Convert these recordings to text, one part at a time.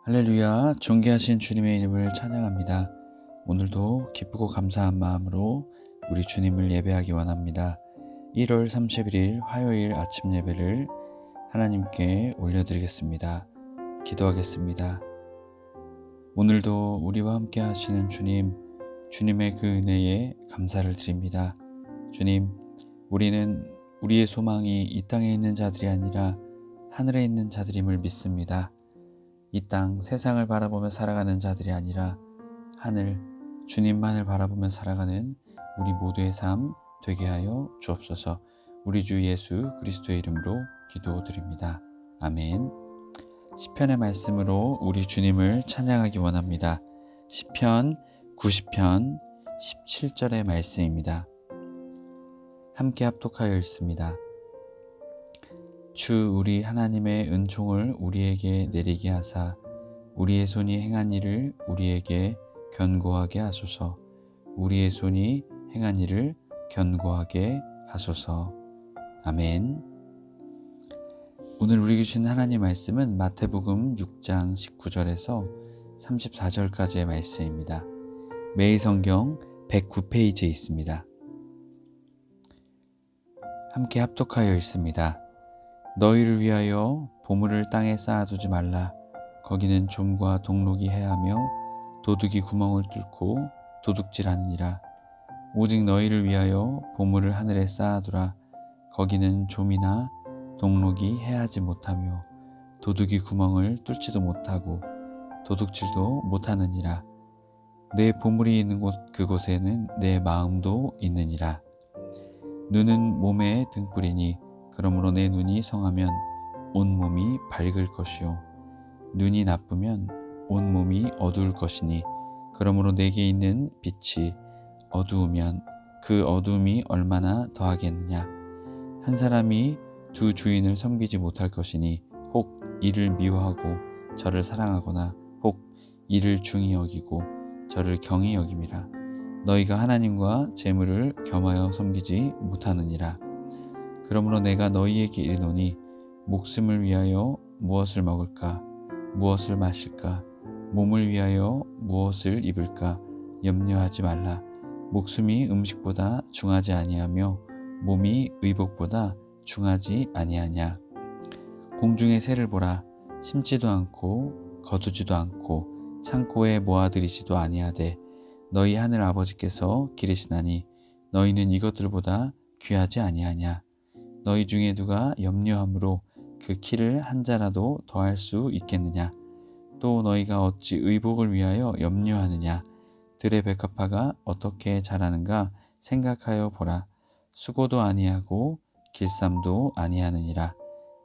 할렐루야, 존귀하신 주님의 이름을 찬양합니다. 오늘도 기쁘고 감사한 마음으로 우리 주님을 예배하기 원합니다. 1월 31일 화요일 아침 예배를 하나님께 올려드리겠습니다. 기도하겠습니다. 오늘도 우리와 함께 하시는 주님, 주님의 그 은혜에 감사를 드립니다. 주님, 우리는 우리의 소망이 이 땅에 있는 자들이 아니라 하늘에 있는 자들임을 믿습니다. 이 땅 세상을 바라보며 살아가는 자들이 아니라 하늘 주님만을 바라보며 살아가는 우리 모두의 삶 되게 하여 주옵소서. 우리 주 예수 그리스도의 이름으로 기도드립니다. 아멘. 시편의 말씀으로 우리 주님을 찬양하기 원합니다. 시편 90편 17절의 말씀입니다. 함께 합독하여 읽습니다. 주 우리 하나님의 은총을 우리에게 내리게 하사 우리의 손이 행한 일을 우리에게 견고하게 하소서. 우리의 손이 행한 일을 견고하게 하소서. 아멘. 오늘 우리에게 주신 하나님 말씀은 마태복음 6장 19절에서 34절까지의 말씀입니다. 매일 성경 109페이지에 있습니다. 함께 합독하여 읽습니다. 너희를 위하여 보물을 땅에 쌓아두지 말라. 거기는 좀과 동록이 해하며 도둑이 구멍을 뚫고 도둑질하느니라. 오직 너희를 위하여 보물을 하늘에 쌓아두라. 거기는 좀이나 동록이 해하지 못하며 도둑이 구멍을 뚫지도 못하고 도둑질도 못하느니라. 내 보물이 있는 곳 그곳에는 내 마음도 있느니라. 눈은 몸의 등불이니 그러므로 내 눈이 성하면 온 몸이 밝을 것이요 눈이 나쁘면 온 몸이 어두울 것이니 그러므로 내게 있는 빛이 어두우면 그 어두움이 얼마나 더하겠느냐. 한 사람이 두 주인을 섬기지 못할 것이니 혹 이를 미워하고 저를 사랑하거나 혹 이를 중히 여기고 저를 경히 여김이라. 너희가 하나님과 재물을 겸하여 섬기지 못하느니라. 그러므로 내가 너희에게 이르노니 목숨을 위하여 무엇을 먹을까 무엇을 마실까 몸을 위하여 무엇을 입을까 염려하지 말라. 목숨이 음식보다 중하지 아니하며 몸이 의복보다 중하지 아니하냐. 공중의 새를 보라. 심지도 않고 거두지도 않고 창고에 모아들이지도 아니하되 너희 하늘 아버지께서 기르시나니 너희는 이것들보다 귀하지 아니하냐. 너희 중에 누가 염려함으로 그 키를 한 자라도 더할 수 있겠느냐. 또 너희가 어찌 의복을 위하여 염려하느냐. 들의 백합화가 어떻게 자라는가 생각하여 보라. 수고도 아니하고 길쌈도 아니하느니라.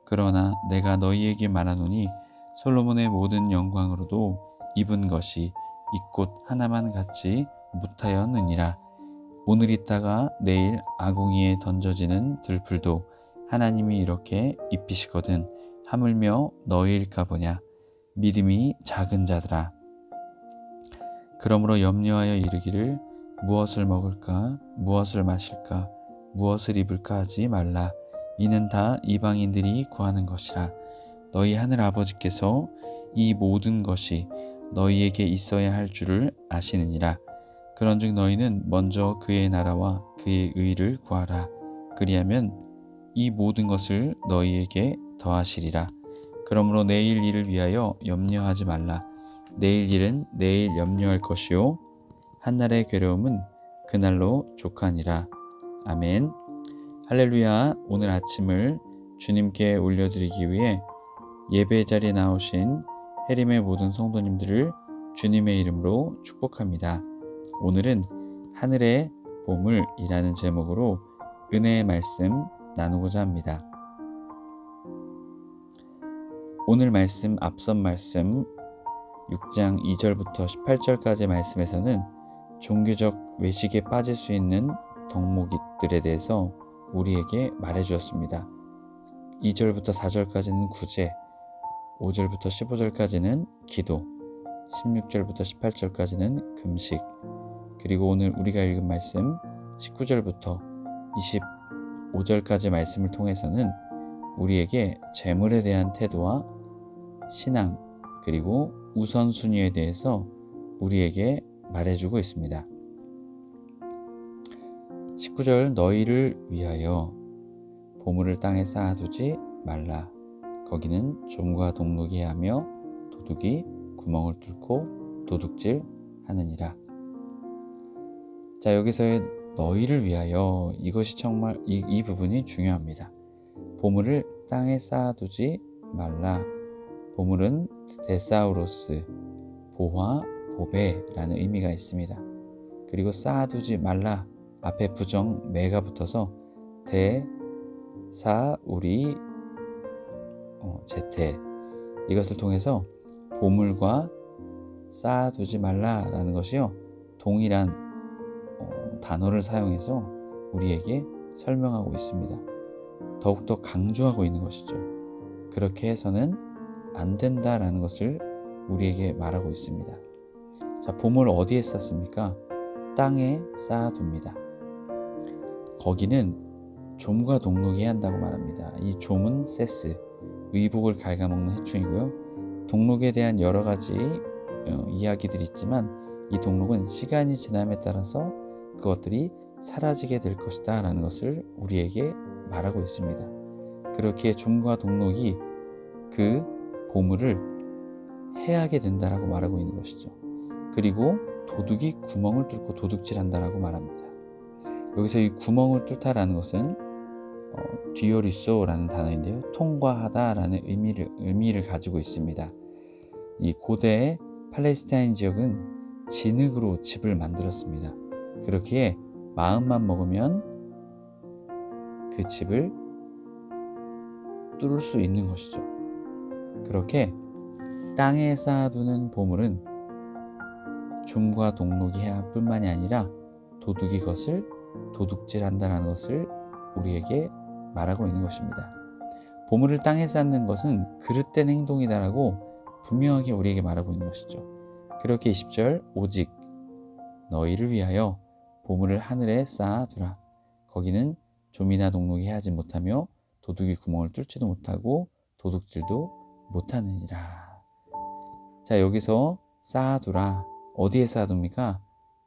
그러나 내가 너희에게 말하노니 솔로몬의 모든 영광으로도 입은 것이 이 꽃 하나만 같지 못하였느니라. 오늘 있다가 내일 아궁이에 던져지는 들풀도 하나님이 이렇게 입히시거든 하물며 너희일까 보냐. 믿음이 작은 자들아. 그러므로 염려하여 이르기를 무엇을 먹을까 무엇을 마실까 무엇을 입을까 하지 말라. 이는 다 이방인들이 구하는 것이라. 너희 하늘 아버지께서 이 모든 것이 너희에게 있어야 할 줄을 아시느니라. 그런즉 너희는 먼저 그의 나라와 그의 의를 구하라. 그리하면 이 모든 것을 너희에게 더하시리라. 그러므로 내일 일을 위하여 염려하지 말라. 내일 일은 내일 염려할 것이요 한날의 괴로움은 그날로 족하니라. 아멘. 할렐루야. 오늘 아침을 주님께 올려드리기 위해 예배 자리에 나오신 해림의 모든 성도님들을 주님의 이름으로 축복합니다. 오늘은 하늘의 보물이라는 제목으로 은혜의 말씀 나누고자 합니다. 오늘 말씀 앞선 말씀 6장 2절부터 18절까지 말씀에서는 종교적 외식에 빠질 수 있는 덕목들에 대해서 우리에게 말해 주었습니다. 2절부터 4절까지는 구제, 5절부터 15절까지는 기도, 16절부터 18절까지는 금식, 그리고 오늘 우리가 읽은 말씀 19절부터 25절까지 말씀을 통해서는 우리에게 재물에 대한 태도와 신앙, 그리고 우선순위에 대해서 우리에게 말해주고 있습니다. 19절 너희를 위하여 보물을 땅에 쌓아두지 말라. 거기는 좀과 동록이 하며 도둑이 구멍을 뚫고 도둑질 하느니라. 자, 여기서의 너희를 위하여 이것이 정말 이 부분이 중요합니다. 보물을 땅에 쌓아두지 말라. 보물은 데사우로스, 보화, 보배라는 의미가 있습니다. 그리고 쌓아두지 말라 앞에 부정 매가 붙어서 데사우리 제테, 이것을 통해서 보물과 쌓아두지 말라라는 것이요 동일한 단어를 사용해서 우리에게 설명하고 있습니다. 더욱더 강조하고 있는 것이죠. 그렇게 해서는 안 된다라는 것을 우리에게 말하고 있습니다. 자, 보물을 어디에 쌓습니까? 땅에 쌓아둡니다. 거기는 좀과 동록이 한다고 말합니다. 이 좀은 세스, 의복을 갉아먹는 해충이고요. 동록에 대한 여러 가지 이야기들이 있지만 이 동록은 시간이 지남에 따라서 그것들이 사라지게 될 것이다 라는 것을 우리에게 말하고 있습니다. 그렇게 좀과 동록이 그 보물을 해하게 된다라고 말하고 있는 것이죠. 그리고 도둑이 구멍을 뚫고 도둑질한다라고 말합니다. 여기서 이 구멍을 뚫다라는 것은 디오리소라는 단어인데요, 통과하다라는 의미를 가지고 있습니다. 이 고대 팔레스타인 지역은 진흙으로 집을 만들었습니다. 그렇기에 마음만 먹으면 그 집을 뚫을 수 있는 것이죠. 그렇게 땅에 쌓아두는 보물은 좀과 동록이 해야 뿐만이 아니라 도둑이 그것을 도둑질한다는 것을 우리에게 말하고 있는 것입니다. 보물을 땅에 쌓는 것은 그릇된 행동이다라고 분명하게 우리에게 말하고 있는 것이죠. 그렇게 20절 오직 너희를 위하여 보물을 하늘에 쌓아두라. 거기는 좀이나 동록이 하지 못하며 도둑이 구멍을 뚫지도 못하고 도둑질도 못하느니라. 자, 여기서 쌓아두라. 어디에 쌓아둡니까?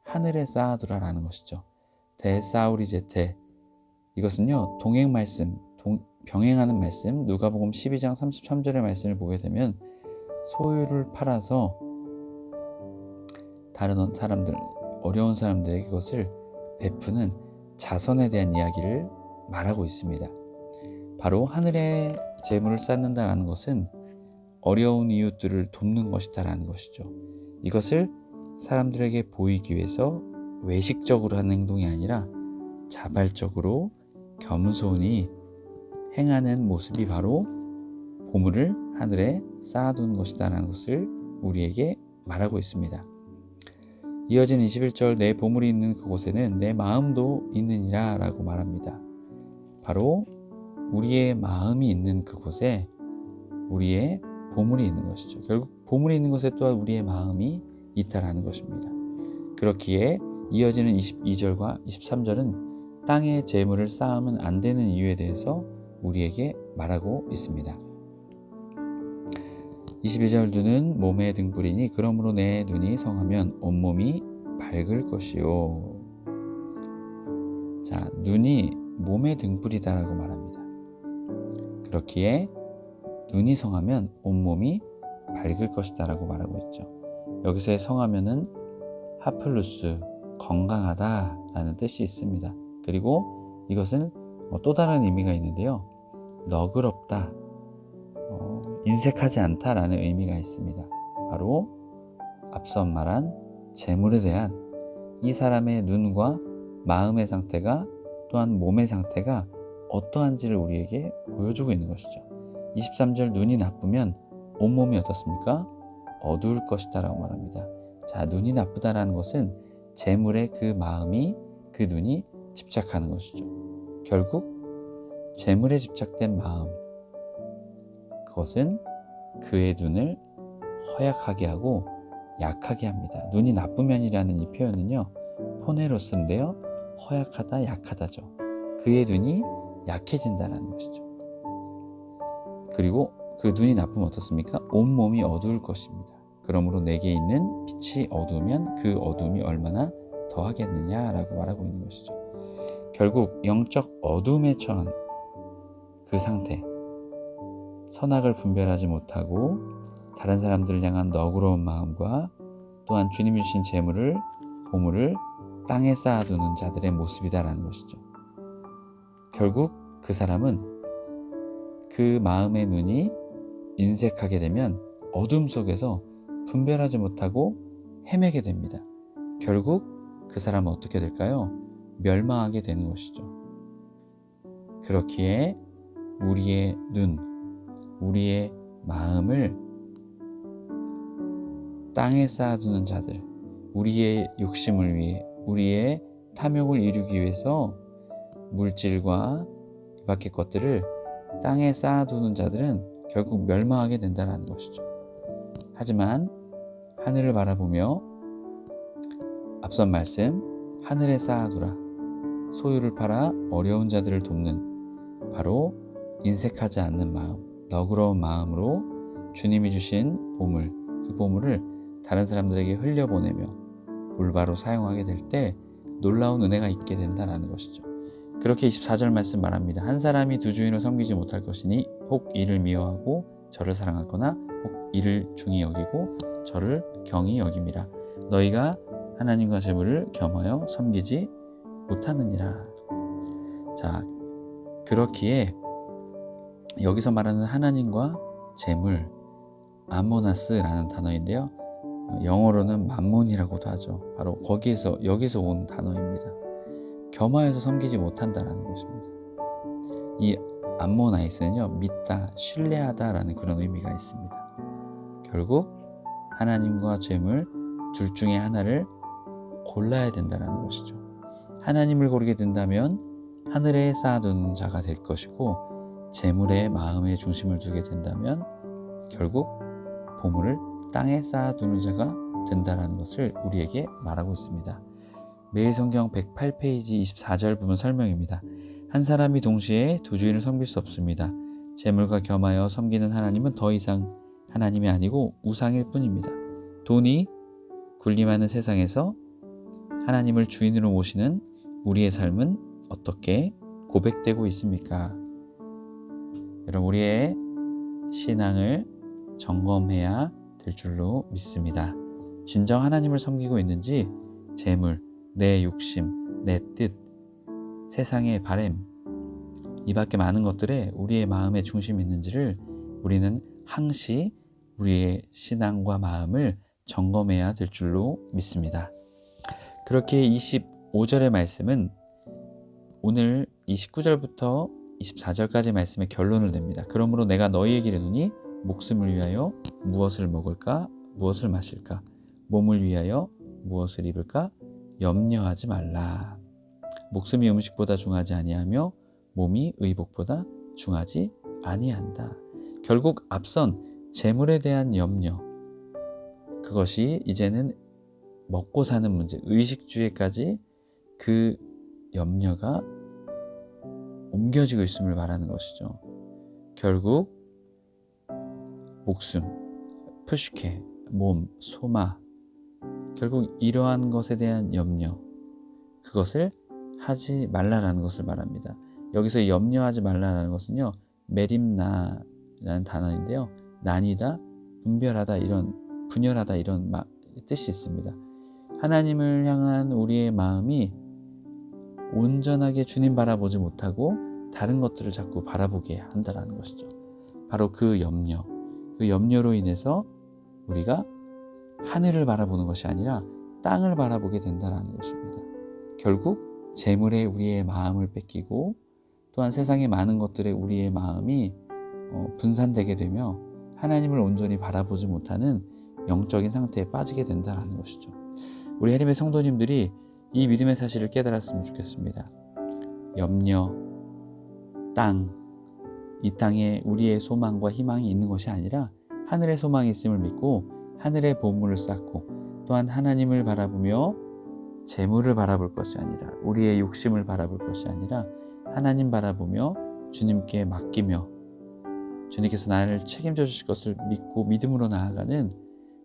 하늘에 쌓아두라라는 것이죠. 데사우리제테, 이것은요 동행 말씀, 병행하는 말씀, 누가복음 12장 33절의 말씀을 보게 되면 소유를 팔아서 다른 사람들, 어려운 사람들에게 그것을 베푸는 자선에 대한 이야기를 말하고 있습니다. 바로 하늘에 재물을 쌓는다라는 것은 어려운 이웃들을 돕는 것이다라는 것이죠. 이것을 사람들에게 보이기 위해서 외식적으로 하는 행동이 아니라 자발적으로 겸손히 행하는 모습이 바로 보물을 하늘에 쌓아둔 것이다라는 것을 우리에게 말하고 있습니다. 이어진 21절 내 보물이 있는 그곳에는 내 마음도 있느니라 라고 말합니다. 바로 우리의 마음이 있는 그곳에 우리의 보물이 있는 것이죠. 결국 보물이 있는 곳에 또한 우리의 마음이 있다라는 것입니다. 그렇기에 이어지는 22절과 23절은 땅에 재물을 쌓으면 안 되는 이유에 대해서 우리에게 말하고 있습니다. 22절 눈은 몸의 등불이니 그러므로 내 눈이 성하면 온몸이 밝을 것이요. 자, 눈이 몸의 등불이다라고 말합니다. 그렇기에 눈이 성하면 온몸이 밝을 것이다라고 말하고 있죠. 여기서의 성하면은 하플루스, 건강하다라는 뜻이 있습니다. 그리고 이것은 또 다른 의미가 있는데요, 너그럽다, 인색하지 않다라는 의미가 있습니다. 바로 앞서 말한 재물에 대한 이 사람의 눈과 마음의 상태가 또한 몸의 상태가 어떠한지를 우리에게 보여주고 있는 것이죠. 23절 눈이 나쁘면 온몸이 어떻습니까? 어두울 것이다 라고 말합니다. 자, 눈이 나쁘다라는 것은 재물에 그 마음이, 그 눈이 집착하는 것이죠. 결국 재물에 집착된 마음, 그것은 그의 눈을 허약하게 하고 약하게 합니다. 눈이 나쁘면이라는 이 표현은요, 포네로스인데요, 허약하다, 약하다죠. 그의 눈이 약해진다는 것이죠. 그리고 그 눈이 나쁘면 어떻습니까? 온몸이 어두울 것입니다. 그러므로 내게 있는 빛이 어두우면 그 어둠이 얼마나 더하겠느냐라고 말하고 있는 것이죠. 결국 영적 어둠에 처한 그 상태, 선악을 분별하지 못하고 다른 사람들을 향한 너그러운 마음과 또한 주님이 주신 재물을, 보물을 땅에 쌓아두는 자들의 모습이다라는 것이죠. 결국 그 사람은 그 마음의 눈이 인색하게 되면 어둠 속에서 분별하지 못하고 헤매게 됩니다. 결국 그 사람은 어떻게 될까요? 멸망하게 되는 것이죠. 그렇기에 우리의 눈, 우리의 마음을 땅에 쌓아두는 자들, 우리의 욕심을 위해, 우리의 탐욕을 이루기 위해서 물질과 이 밖의 것들을 땅에 쌓아두는 자들은 결국 멸망하게 된다는 것이죠. 하지만 하늘을 바라보며 앞선 말씀, 하늘에 쌓아두라, 소유를 팔아 어려운 자들을 돕는 바로 인색하지 않는 마음, 너그러운 마음으로 주님이 주신 보물, 그 보물을 다른 사람들에게 흘려보내며 올바로 사용하게 될 때 놀라운 은혜가 있게 된다는 것이죠. 그렇게 24절 말씀 말합니다. 한 사람이 두 주인을 섬기지 못할 것이니 혹 이를 미워하고 저를 사랑하거나 혹 이를 중히 여기고 저를 경히 여김이라. 너희가 하나님과 재물을 겸하여 섬기지 못하느니라. 자, 그렇기에 여기서 말하는 하나님과 재물, 암모나스라는 단어인데요. 영어로는 맘몬이라고도 하죠. 바로 여기서 온 단어입니다. 겸하여서 섬기지 못한다라는 것입니다. 이 암모나이스는요, 믿다, 신뢰하다라는 그런 의미가 있습니다. 결국 하나님과 재물 둘 중에 하나를 골라야 된다는 것이죠. 하나님을 고르게 된다면 하늘에 쌓아두는 자가 될 것이고, 재물에 마음의 중심을 두게 된다면 결국 보물을 땅에 쌓아두는 자가 된다는 것을 우리에게 말하고 있습니다. 매일 성경 108페이지 24절 부분 설명입니다. 한 사람이 동시에 두 주인을 섬길 수 없습니다. 재물과 겸하여 섬기는 하나님은 더 이상 하나님이 아니고 우상일 뿐입니다. 돈이 군림하는 세상에서 하나님을 주인으로 모시는 우리의 삶은 어떻게 고백되고 있습니까? 여러분, 우리의 신앙을 점검해야 될 줄로 믿습니다. 진정 하나님을 섬기고 있는지 재물, 내 욕심, 내 뜻, 세상의 바램, 이 밖에 많은 것들에 우리의 마음의 중심이 있는지를 우리는 항시 우리의 신앙과 마음을 점검해야 될 줄로 믿습니다. 그렇게 25절의 말씀은 오늘 29절부터 24절까지 말씀의 결론을 냅니다. 그러므로 내가 너희에게 이르노니 목숨을 위하여 무엇을 먹을까, 무엇을 마실까, 몸을 위하여 무엇을 입을까 염려하지 말라. 목숨이 음식보다 중하지 아니하며 몸이 의복보다 중하지 아니한다. 결국 앞선 재물에 대한 염려, 그것이 이제는 먹고 사는 문제, 의식주의까지 그 염려가 옮겨지고 있음을 말하는 것이죠. 결국 목숨, 푸시케, 몸, 소마, 결국 이러한 것에 대한 염려, 그것을 하지 말라라는 것을 말합니다. 여기서 염려하지 말라라는 것은요, 메림나라는 단어인데요, 나뉘다, 분별하다, 분열하다 이런 뜻이 있습니다. 하나님을 향한 우리의 마음이 온전하게 주님 바라보지 못하고 다른 것들을 자꾸 바라보게 한다는 것이죠. 바로 그 염려로 인해서 우리가 하늘을 바라보는 것이 아니라 땅을 바라보게 된다는 것입니다. 결국 재물에 우리의 마음을 뺏기고 또한 세상의 많은 것들에 우리의 마음이 분산되게 되며 하나님을 온전히 바라보지 못하는 영적인 상태에 빠지게 된다는 것이죠. 우리 해림의 성도님들이 이 믿음의 사실을 깨달았으면 좋겠습니다. 염려, 이 땅에 우리의 소망과 희망이 있는 것이 아니라 하늘의 소망이 있음을 믿고 하늘의 보물을 쌓고 또한 하나님을 바라보며 재물을 바라볼 것이 아니라 우리의 욕심을 바라볼 것이 아니라 하나님 바라보며 주님께 맡기며 주님께서 나를 책임져 주실 것을 믿고 믿음으로 나아가는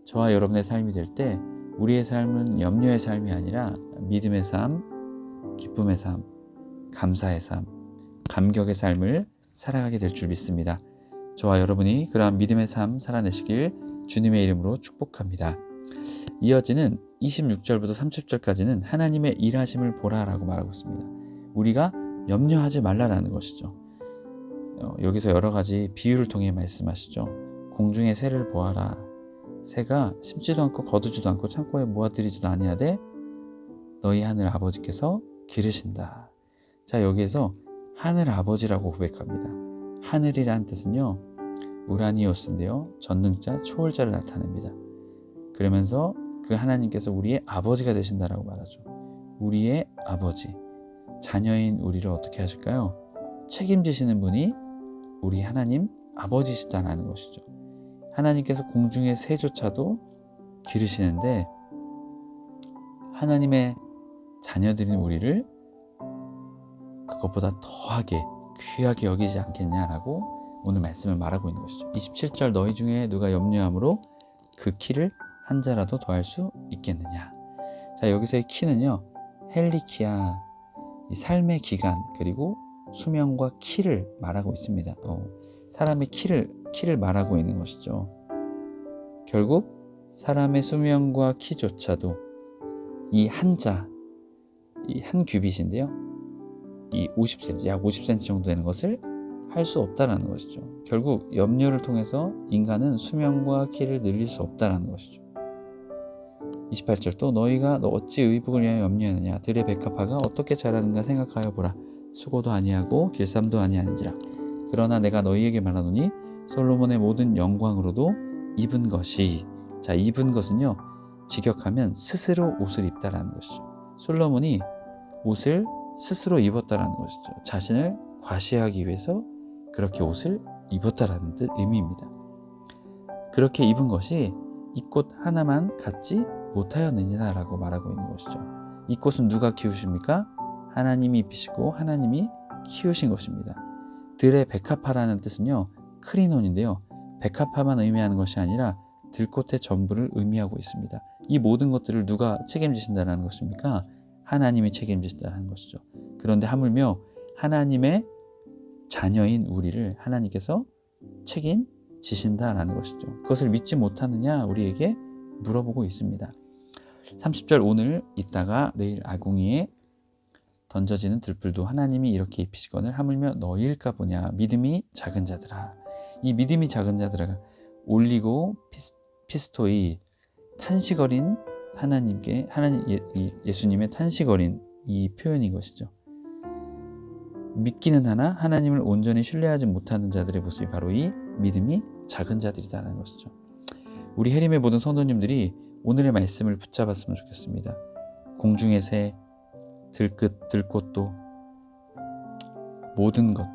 저와 여러분의 삶이 될 때 우리의 삶은 염려의 삶이 아니라 믿음의 삶, 기쁨의 삶, 감사의 삶, 감격의 삶을 살아가게 될 줄 믿습니다. 저와 여러분이 그러한 믿음의 삶 살아내시길 주님의 이름으로 축복합니다. 이어지는 26절부터 30절까지는 하나님의 일하심을 보라라고 말하고 있습니다. 우리가 염려하지 말라라는 것이죠. 여기서 여러 가지 비유를 통해 말씀하시죠. 공중의 새를 보아라. 새가 심지도 않고 거두지도 않고 창고에 모아들이지도 아니하되 너희 하늘 아버지께서 기르신다. 자, 여기에서 하늘 아버지라고 고백합니다. 하늘이란 뜻은요, 우라니오스인데요, 전능자, 초월자를 나타냅니다. 그러면서 그 하나님께서 우리의 아버지가 되신다라고 말하죠. 우리의 아버지, 자녀인 우리를 어떻게 하실까요? 책임지시는 분이 우리 하나님 아버지시다라는 것이죠. 하나님께서 공중의 새조차도 기르시는데 하나님의 자녀들인 우리를 그것보다 더하게 귀하게 여기지 않겠냐라고 오늘 말씀을 말하고 있는 것이죠. 27절 너희 중에 누가 염려함으로 그 키를 한 자라도 더할 수 있겠느냐. 자, 여기서의 키는요, 헬리키아, 이 삶의 기간 그리고 수명과 키를 말하고 있습니다. 사람의 키를 말하고 있는 것이죠. 결국 사람의 수명과 키조차도 이 한 자, 이 한 규빗인데요, 이 50cm, 약 50cm 정도 되는 것을 할 수 없다라는 것이죠. 결국 염려를 통해서 인간은 수명과 키를 늘릴 수 없다라는 것이죠. 28절 또 너희가 어찌 의복을 위하여 염려하느냐. 들의 백합화가 어떻게 자라는가 생각하여 보라. 수고도 아니하고 길쌈도 아니하는지라. 그러나 내가 너희에게 말하노니 솔로몬의 모든 영광으로도 입은 것이, 자, 입은 것은요, 직역하면 스스로 옷을 입다라는 것이죠. 솔로몬이 옷을 스스로 입었다라는 것이죠. 자신을 과시하기 위해서 그렇게 옷을 입었다라는 의미입니다. 그렇게 입은 것이 이 꽃 하나만 갖지 못하였느니라 라고 말하고 있는 것이죠. 이 꽃은 누가 키우십니까? 하나님이 입히시고 하나님이 키우신 것입니다. 들의 백합화라는 뜻은요, 크리논인데요, 백합화만 의미하는 것이 아니라 들꽃의 전부를 의미하고 있습니다. 이 모든 것들을 누가 책임지신다는 것입니까? 하나님이 책임지신다는 것이죠. 그런데 하물며 하나님의 자녀인 우리를 하나님께서 책임지신다라는 것이죠. 그것을 믿지 못하느냐 우리에게 물어보고 있습니다. 30절 오늘 있다가 내일 아궁이에 던져지는 들불도 하나님이 이렇게 입히시거늘 하물며 너희일까 보냐. 믿음이 작은 자들아. 이 믿음이 작은 자들아, 올리고 피스토이, 탄식어린 하나님께, 예수님의 탄식어린 이 표현인 것이죠. 믿기는 하나 하나님을 온전히 신뢰하지 못하는 자들의 모습이 바로 이 믿음이 작은 자들이다라는 것이죠. 우리 해림의 모든 성도님들이 오늘의 말씀을 붙잡았으면 좋겠습니다. 공중의 새, 들끝, 들꽃도 모든 것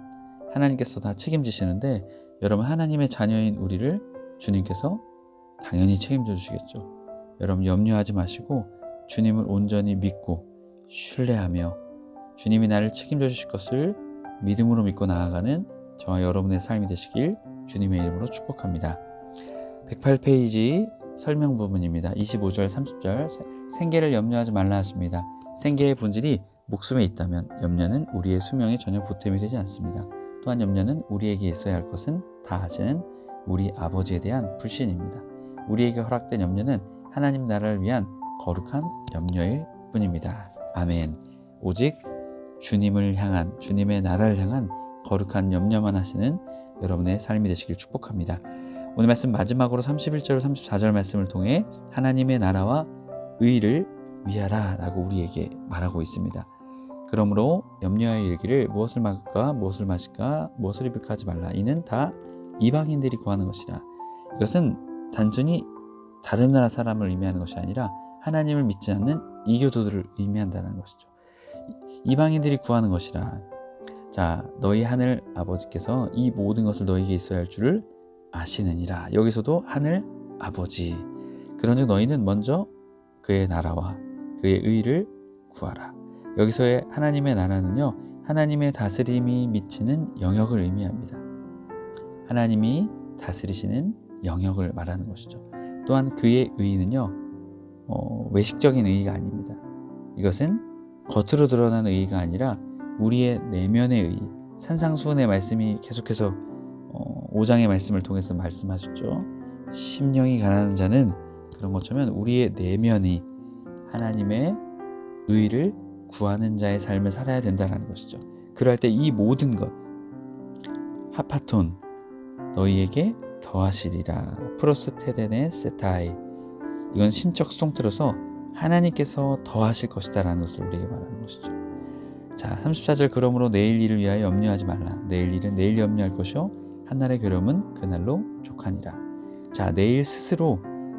하나님께서 다 책임지시는데, 여러분 하나님의 자녀인 우리를 주님께서 당연히 책임져 주시겠죠. 여러분 염려하지 마시고 주님을 온전히 믿고 신뢰하며 주님이 나를 책임져 주실 것을 믿음으로 믿고 나아가는 저와 여러분의 삶이 되시길 주님의 이름으로 축복합니다. 108페이지 설명 부분입니다. 25절 30절 생계를 염려하지 말라 하십니다. 생계의 본질이 목숨에 있다면 염려는 우리의 수명에 전혀 보탬이 되지 않습니다. 또한 염려는 우리에게 있어야 할 것은 다 하시는 우리 아버지에 대한 불신입니다. 우리에게 허락된 염려는 하나님 나라를 위한 거룩한 염려일 뿐입니다. 아멘. 오직 주님을 향한, 주님의 나라를 향한 거룩한 염려만 하시는 여러분의 삶이 되시길 축복합니다. 오늘 말씀 마지막으로 31절 34절 말씀을 통해 하나님의 나라와 의를 위하라 라고 우리에게 말하고 있습니다. 그러므로 염려하여 이르기를 무엇을 먹을까, 무엇을 마실까, 무엇을 입을까 하지 말라. 이는 다 이방인들이 구하는 것이라. 이것은 단순히 다른 나라 사람을 의미하는 것이 아니라 하나님을 믿지 않는 이교도들을 의미한다는 것이죠. 이방인들이 구하는 것이라. 자, 너희 하늘 아버지께서 이 모든 것을 너희에게 있어야 할 줄을 아시느니라. 여기서도 하늘 아버지. 그런즉 너희는 먼저 그의 나라와 그의 의를 구하라. 여기서의 하나님의 나라는요, 하나님의 다스림이 미치는 영역을 의미합니다. 하나님이 다스리시는 영역을 말하는 것이죠. 또한 그의 의의는요, 외식적인 의의가 아닙니다. 이것은 겉으로 드러나는 의의가 아니라 우리의 내면의 의의, 산상수훈의 말씀이 계속해서 5장의 말씀을 통해서 말씀하셨죠. 심령이 가난한 자는 그런 것처럼 우리의 내면이 하나님의 의를 구하는 자의 삶을 살아야 된다는 것이죠. 그럴 때 이 모든 것 하파톤 너희에게 더하시리라. 프로스테데네 세타이. 이건 신적 수동태로서 하나님께서 더하실 것이다 라는 것을 우리에게 말하는 것이죠. 자, 34절 그러므로 내일 일을 위하여 염려하지 말라. 내일 일은 내일 염려할 것이요 한날의 괴로움은 그날로 족하니라. 자, 내일 스스로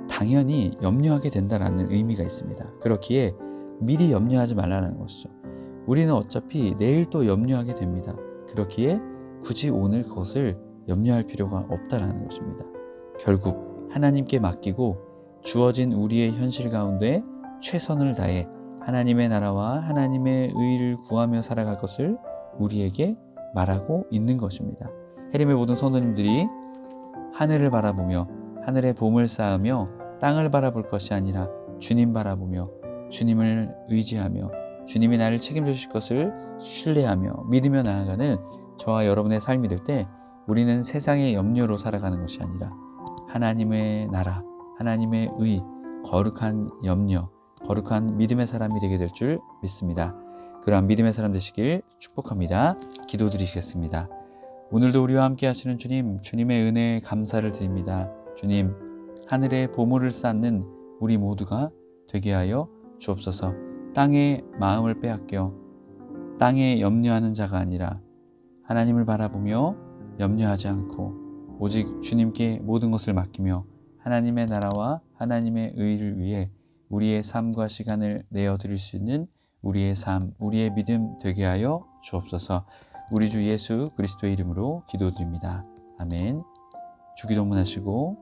당연히 염려하게 된다라는 의미가 있습니다. 그렇기에 미리 염려하지 말라는 것이죠. 우리는 어차피 내일 또 염려하게 됩니다. 그렇기에 굳이 오늘 그것을 염려할 필요가 없다라는 것입니다. 결국 하나님께 맡기고 주어진 우리의 현실 가운데 최선을 다해 하나님의 나라와 하나님의 의를 구하며 살아갈 것을 우리에게 말하고 있는 것입니다. 해림의 모든 성도님들이 하늘을 바라보며 하늘의 봄을 쌓으며 땅을 바라볼 것이 아니라 주님 바라보며 주님을 의지하며 주님이 나를 책임져 주실 것을 신뢰하며 믿으며 나아가는 저와 여러분의 삶이 될 때 우리는 세상의 염려로 살아가는 것이 아니라 하나님의 나라, 하나님의 의, 거룩한 염려, 거룩한 믿음의 사람이 되게 될 줄 믿습니다. 그러한 믿음의 사람 되시길 축복합니다. 기도드리시겠습니다. 오늘도 우리와 함께 하시는 주님, 주님의 은혜에 감사를 드립니다. 주님, 하늘의 보물을 쌓는 우리 모두가 되게 하여 주옵소서. 땅에 마음을 빼앗겨 땅에 염려하는 자가 아니라 하나님을 바라보며 염려하지 않고 오직 주님께 모든 것을 맡기며 하나님의 나라와 하나님의 의를 위해 우리의 삶과 시간을 내어드릴 수 있는 우리의 삶, 우리의 믿음 되게 하여 주옵소서. 우리 주 예수 그리스도의 이름으로 기도드립니다. 아멘. 주기도문 하시고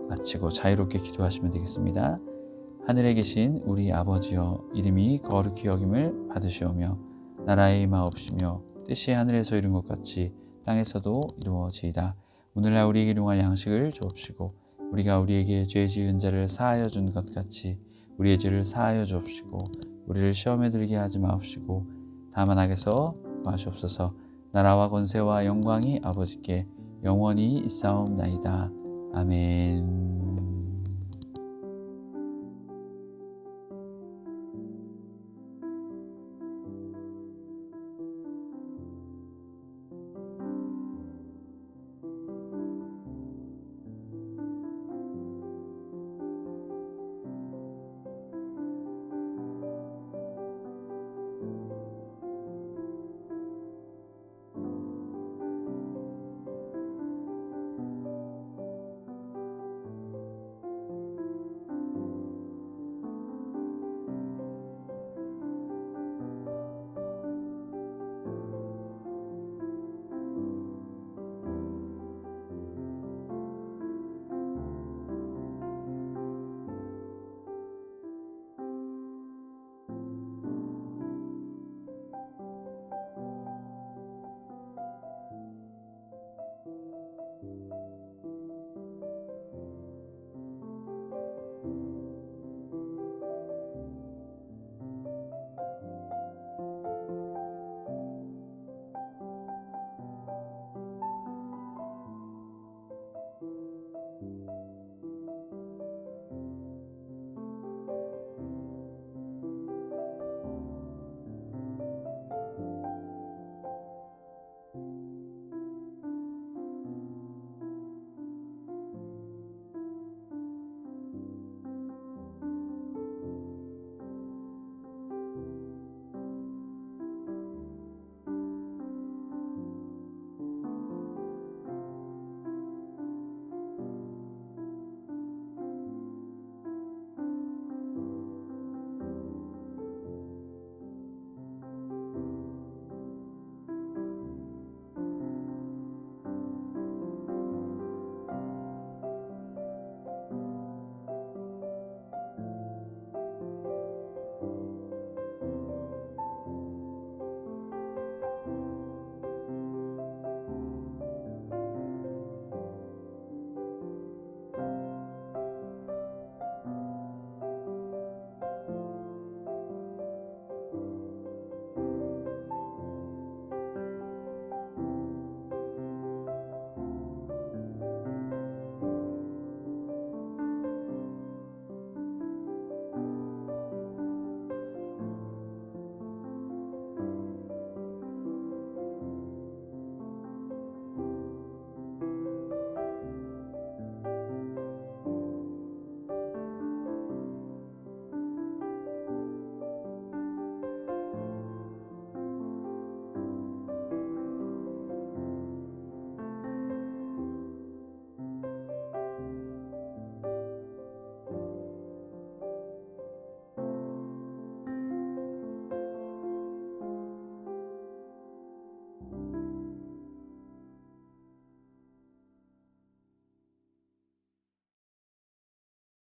마치고 자유롭게 기도하시면 되겠습니다. 하늘에 계신 우리 아버지여, 이름이 거룩히 여김을 받으시오며 나라의 임하옵시며 뜻이 하늘에서 이룬 것 같이 땅에서도 이루어지이다. 오늘날 우리에게 일용할 양식을 주옵시고 우리가 우리에게 죄 지은 자를 사하여 준 것 같이 우리의 죄를 사하여 주옵시고 우리를 시험에 들게 하지 마옵시고 다만 악에서 구하시옵소서. 나라와 권세와 영광이 아버지께 영원히 있사옵나이다. 아멘.